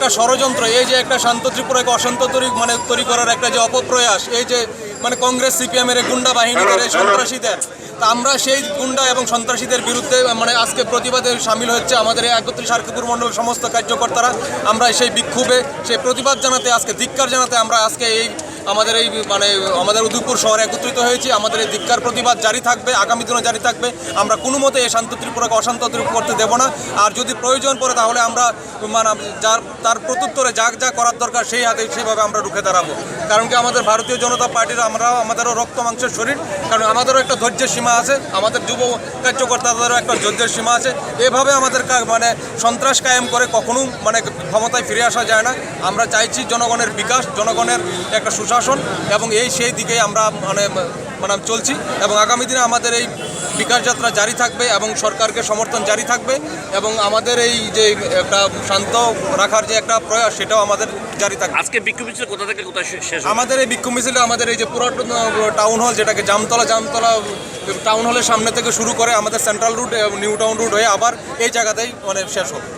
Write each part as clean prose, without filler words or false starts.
একটা ষড়যন্ত্র, এই যে একটা শান্ত ত্রিপুরাকে অশান্ত তৈরি করার একটা যে অপপ্রয়াস, এই যে কংগ্রেস সিপিএমের গুন্ডা বাহিনীদের, এই সন্ত্রাসীদের, তা আমরা সেই গুন্ডা এবং সন্ত্রাসীদের বিরুদ্ধে আজকে প্রতিবাদে সামিল হচ্ছে আমাদের এই 31 সার্কিপুর মণ্ডল সমস্ত কার্যকর্তারা। আমরা সেই বিক্ষোভে সেই প্রতিবাদ জানাতে, আজকে ধিক্কার জানাতে আমরা আজকে এই আমাদের এই আমাদের উদয়পুর শহরে একত্রিত হয়েছি। আমাদের এই ধিক্কার প্রতিবাদ জারি থাকবে, আগামী দিনও জারি থাকবে। আমরা কোনো মতে এই শান্ত ত্রিপুরাকে অশান্ত করতে দেব না। আর যদি প্রয়োজন পড়ে তাহলে আমরা তার প্রত্যুত্তরে যা করার দরকার সেইভাবে আমরা রুখে দাঁড়াবো। কারণ কি আমাদের ভারতীয় জনতা পার্টির আমাদেরও রক্ত মাংসের শরীর, কারণ আমাদেরও একটা ধৈর্যের সীমা আছে, আমাদের যুব কার্যকর্তাদেরও একটা ধৈর্যের সীমা আছে। এভাবে আমাদের সন্ত্রাস কায়েম করে কখনো ক্ষমতায় ফিরে আসা যায় না। আমরা চাইছি জনগণের বিকাশ, জনগণের একটা সুশাসন, এবং সেই দিকেই আমরা চলছি। এবং আগামী দিনে আমাদের এই বিকাশ যাত্রা জারি থাকবে এবং সরকারকে সমর্থন জারি থাকবে, এবং আমাদের এই যে একটা শান্ত রাখার যে একটা প্রয়াস, সেটাও আমাদের জারি থাকবে। আজকে বিক্ষোভ মিছিল কোথা থেকে কোথায় শেষ? আমাদের এই বিক্ষোভ মিছিলটা আমাদের এই যে পুরাতন টাউন হল, যেটাকে জামতলা টাউন হলের সামনে থেকে শুরু করে আমাদের central route, new town route হয়ে আবার এই জায়গাতেই শেষ হবে।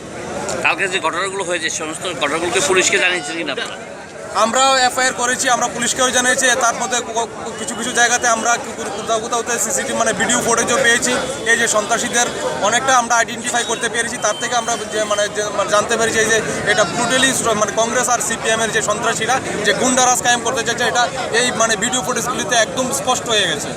কালকে যে ঘটনাগুলো হয়েছে, সমস্ত ঘটনাগুলোকে পুলিশকে জানিয়েছেন কিনা আপনারা? আমরা এফআইআর করেছি, আমরা পুলিশকেও জানিয়েছি। তার মধ্যে কিছু জায়গাতে আমরা কোথাও সিসিটিভি ভিডিও ফুটেজও পেয়েছি। এই যে সন্ত্রাসীদের অনেকটা আমরা আইডেন্টিফাই করতে পেরেছি। তার থেকে আমরা জানতে পেরেছি যে এটা টোটালি কংগ্রেস আর সিপিএমের যে সন্ত্রাসীরা যে গুন্ডারাজ কায়েম করতে চাইছে, এটা এই ভিডিও ফুটেজগুলিতে একদম স্পষ্ট হয়ে গেছে।